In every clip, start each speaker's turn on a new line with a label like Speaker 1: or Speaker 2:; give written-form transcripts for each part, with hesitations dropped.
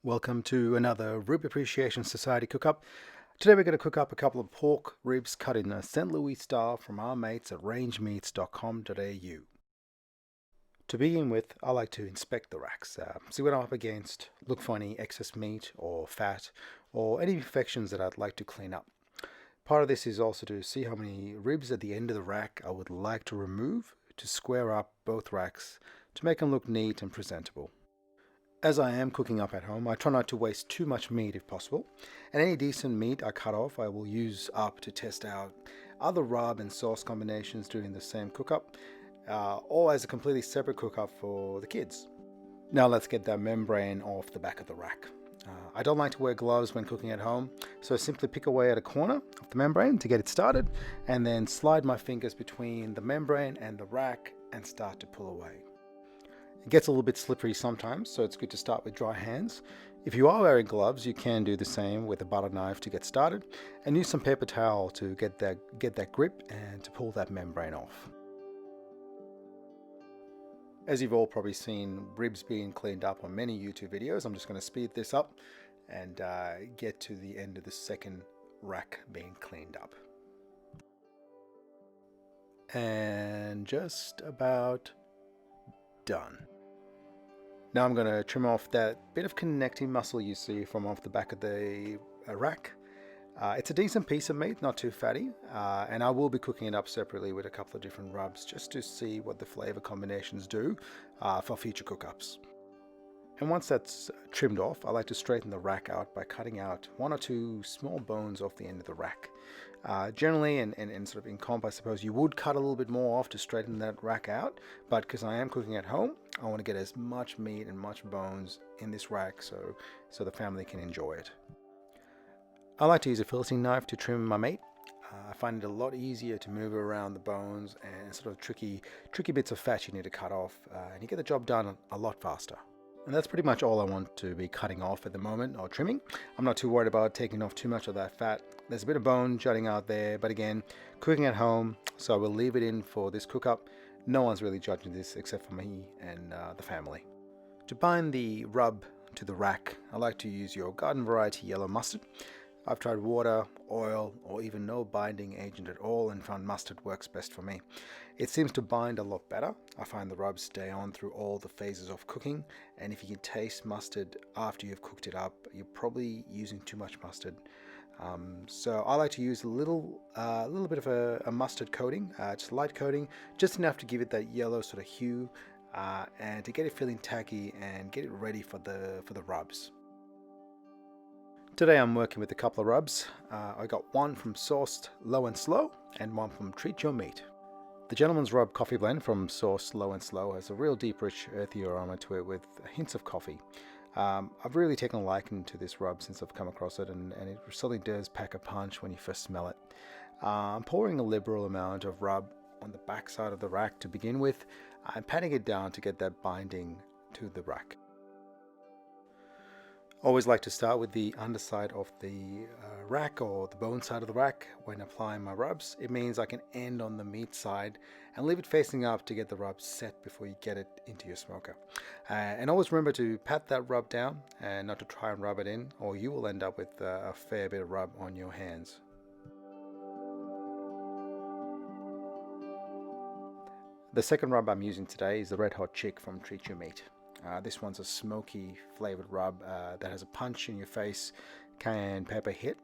Speaker 1: Welcome to another Rib Appreciation Society cook-up. Today we're going to cook up a couple of pork ribs cut in a St. Louis style from our mates at rangemeats.com.au. To begin with, I like to inspect the racks, see what I'm up against, look for any excess meat or fat or any imperfections that I'd like to clean up. Part of this is also to see how many ribs at the end of the rack I would like to remove to square up both racks to make them look neat and presentable. As I am cooking up at home, I try not to waste too much meat if possible, and any decent meat I cut off I will use up to test out other rub and sauce combinations during the same cook-up, or as a completely separate cook-up for the kids. Now let's get that membrane off the back of the rack. I don't like to wear gloves when cooking at home, so I simply pick away at a corner of the membrane to get it started, and then slide my fingers between the membrane and the rack and start to pull away. It gets a little bit slippery sometimes, so it's good to start with dry hands. If you are wearing gloves, you can do the same with a butter knife to get started, and use some paper towel to get that grip and to pull that membrane off. As you've all probably seen ribs being cleaned up on many YouTube videos, I'm just going to speed this up and get to the end of the second rack being cleaned up. And just about done. Now I'm going to trim off that bit of connecting muscle you see from off the back of the rack. It's a decent piece of meat, not too fatty, and I will be cooking it up separately with a couple of different rubs just to see what the flavor combinations do for future cook-ups. And once that's trimmed off, I like to straighten the rack out by cutting out one or two small bones off the end of the rack. Generally, and sort of in comp, I suppose you would cut a little bit more off to straighten that rack out, but because I am cooking at home, I want to get as much meat and much bones in this rack so the family can enjoy it. I like to use a filleting knife to trim my meat. I find it a lot easier to move around the bones and sort of tricky bits of fat you need to cut off, and you get the job done a lot faster. And that's pretty much all I want to be cutting off at the moment, or trimming. I'm not too worried about taking off too much of that fat. There's a bit of bone jutting out there, but again, cooking at home, so I will leave it in for this cook-up. No one's really judging this except for me and the family. To bind the rub to the rack, I like to use your garden variety yellow mustard. I've tried water, oil, or even no binding agent at all and found mustard works best for me. It seems to bind a lot better. I find the rubs stay on through all the phases of cooking, and if you can taste mustard after you've cooked it up, you're probably using too much mustard. So I like to use a little bit of a mustard coating, just light coating, just enough to give it that yellow sort of hue, and to get it feeling tacky and get it ready for the rubs. Today I'm working with a couple of rubs. I got one from Sauc'd Lownslow and one from Treat Your Meat. The Gentleman's Rub Coffee Blend from Sauc'd Lownslow has a real deep, rich, earthy aroma to it with hints of coffee. I've really taken a liking to this rub since I've come across it, and it certainly does pack a punch when you first smell it. I'm pouring a liberal amount of rub on the back side of the rack to begin with, and patting it down to get that binding to the rack. Always like to start with the underside of the rack, or the bone side of the rack, when applying my rubs. It means I can end on the meat side and leave it facing up to get the rub set before you get it into your smoker. And always remember to pat that rub down and not to try and rub it in, or you will end up with a fair bit of rub on your hands. The second rub I'm using today is the Red Hot Chick from Treat Your Meat. This one's a smoky flavored rub that has a punch in your face cayenne pepper hit.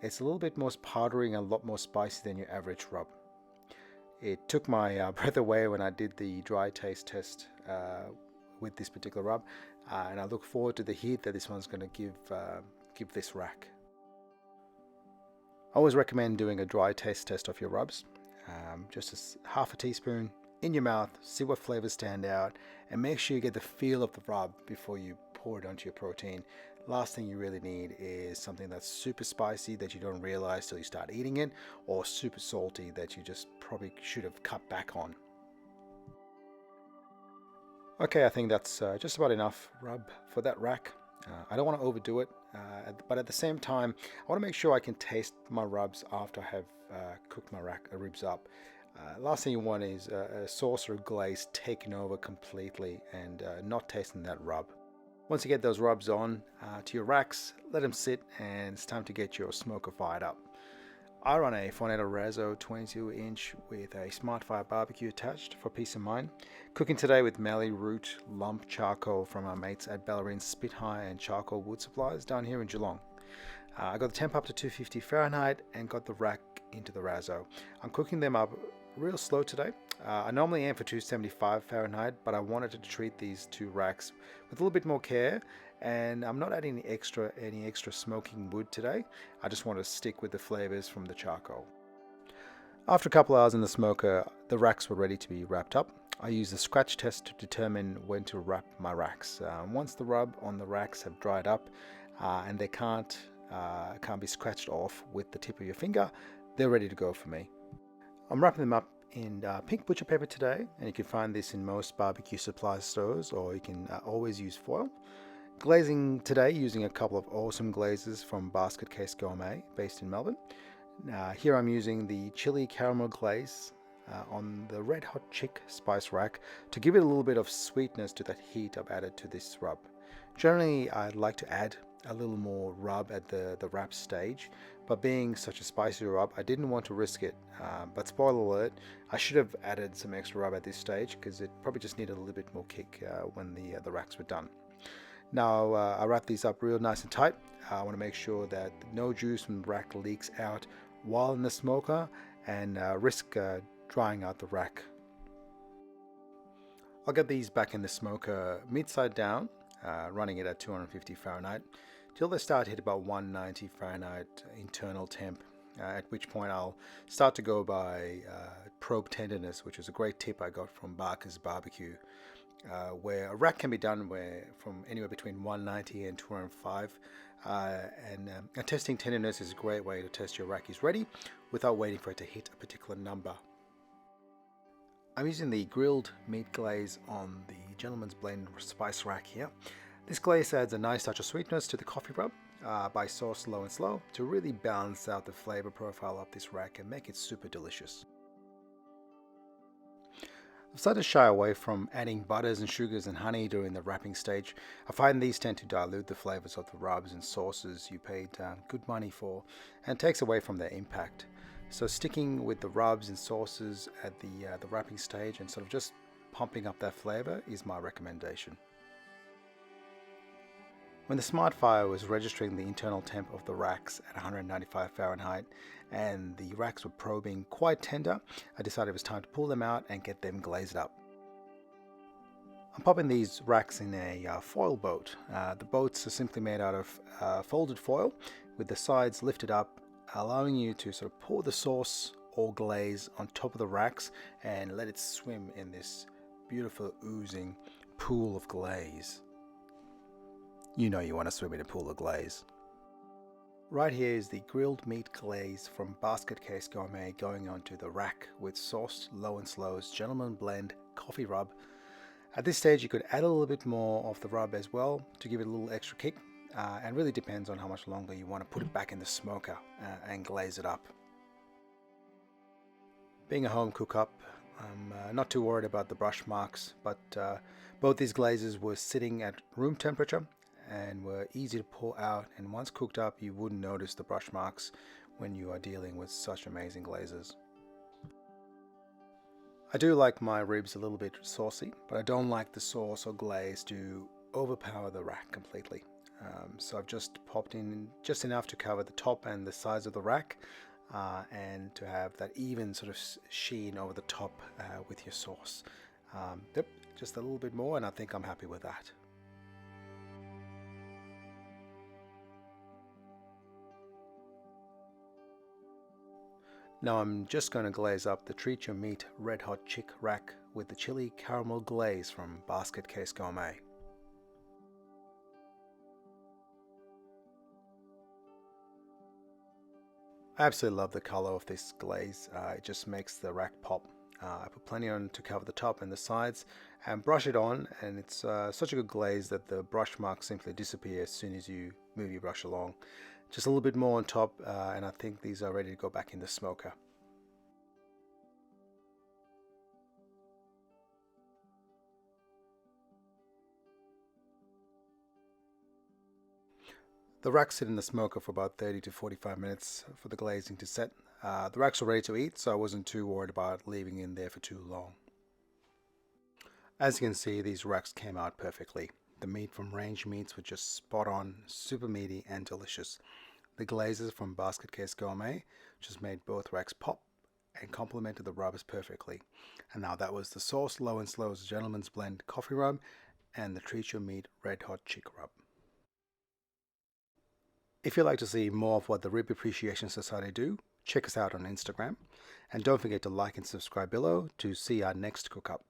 Speaker 1: It's a little bit more powdery and a lot more spicy than your average rub. It took my breath away when I did the dry taste test with this particular rub, and I look forward to the heat that this one's going to give this rack. I always recommend doing a dry taste test of your rubs. Just half a teaspoon in your mouth, see what flavors stand out, and make sure you get the feel of the rub before you pour it onto your protein. Last thing you really need is something that's super spicy that you don't realize till you start eating it, or super salty that you just probably should have cut back on. Okay, I think that's just about enough rub for that rack. I don't want to overdo it, but at the same time, I want to make sure I can taste my rubs after I have cooked my ribs up. Last thing you want is a sauce or a glaze taking over completely and not tasting that rub. Once you get those rubs on to your racks, let them sit, and it's time to get your smoker fired up. I run a Fornetto Razzo 22-inch with a SmartFire BBQ attached for peace of mind. Cooking today with Malle Root lump charcoal from our mates at Ballerine's Spit-High and Charcoal Wood Supplies down here in Geelong. I got the temp up to 250 Fahrenheit and got the rack into the Razzo. I'm cooking them up real slow today. I normally aim for 275 Fahrenheit, but I wanted to treat these two racks with a little bit more care, and I'm not adding any extra smoking wood today. I just want to stick with the flavors from the charcoal. After a couple hours in the smoker, the racks were ready to be wrapped up. I used the scratch test to determine when to wrap my racks. Once the rub on the racks have dried up and they can't be scratched off with the tip of your finger, they're ready to go for me. I'm wrapping them up in pink butcher paper today, and you can find this in most barbecue supply stores, or you can always use foil. Glazing today using a couple of awesome glazes from Basketcase Gourmet based in Melbourne. Here I'm using the chili caramel glaze on the Red Hot Chick spice rack to give it a little bit of sweetness to that heat I've added to this rub. Generally I'd like to add a little more rub at the wrap stage, but being such a spicy rub, I didn't want to risk it. But spoiler alert, I should have added some extra rub at this stage because it probably just needed a little bit more kick when the racks were done. Now I wrap these up real nice and tight. I want to make sure that no juice from the rack leaks out while in the smoker and risk drying out the rack. I'll get these back in the smoker mid-side down, running it at 250 Fahrenheit till they start to hit about 190 Fahrenheit internal temp, at which point I'll start to go by probe tenderness, which is a great tip I got from Barker's Barbecue, where a rack can be done from anywhere between 190 and 205, and testing tenderness is a great way to test your rack is ready without waiting for it to hit a particular number. I'm using the grilled meat glaze on the Gentleman's Blend spice rack here. This glaze adds a nice touch of sweetness to the coffee rub by Sauc'd Lownslow to really balance out the flavor profile of this rack and make it super delicious. I've started to shy away from adding butters and sugars and honey during the wrapping stage. I find these tend to dilute the flavors of the rubs and sauces you paid good money for and takes away from their impact. So sticking with the rubs and sauces at the wrapping stage and sort of just pumping up that flavor is my recommendation. When the SmartFire was registering the internal temp of the racks at 195 Fahrenheit and the racks were probing quite tender, I decided it was time to pull them out and get them glazed up. I'm popping these racks in a foil boat. The boats are simply made out of folded foil with the sides lifted up, allowing you to sort of pour the sauce or glaze on top of the racks and let it swim in this beautiful oozing pool of glaze. You know you want to swim in a pool of glaze. Right here is the grilled meat glaze from Basketcase Gourmet going onto the rack with Sauc'd Lownslow's Gentleman Blend coffee rub. At this stage you could add a little bit more of the rub as well to give it a little extra kick, and really depends on how much longer you want to put it back in the smoker and glaze it up. Being a home cook-up, I'm not too worried about the brush marks, but both these glazes were sitting at room temperature and were easy to pull out, and once cooked up you wouldn't notice the brush marks when you are dealing with such amazing glazes. I do like my ribs a little bit saucy, but I don't like the sauce or glaze to overpower the rack completely. So I've just popped in just enough to cover the top and the sides of the rack and to have that even sort of sheen over the top with your sauce. Yep, just a little bit more and I think I'm happy with that. Now I'm just going to glaze up the Treat Your Meat Red Hot Chick rack with the chili caramel glaze from Basketcase Gourmet. I absolutely love the color of this glaze. It just makes the rack pop. I put plenty on to cover the top and the sides and brush it on, and it's such a good glaze that the brush marks simply disappear as soon as you move your brush along. Just a little bit more on top and I think these are ready to go back in the smoker. The racks sit in the smoker for about 30 to 45 minutes for the glazing to set. The racks were ready to eat, so I wasn't too worried about leaving in there for too long. As you can see, these racks came out perfectly. The meat from Range Meats were just spot on, super meaty and delicious. The glazes from Basketcase Gourmet just made both racks pop and complemented the rubbers perfectly. And now that was the Sauc'd Lownslow's Gentleman's Blend Coffee Rub and the Treat Your Meat Red Hot Chick Rub. If you'd like to see more of what the Rib Appreciation Society do, check us out on Instagram. And don't forget to like and subscribe below to see our next cook-up.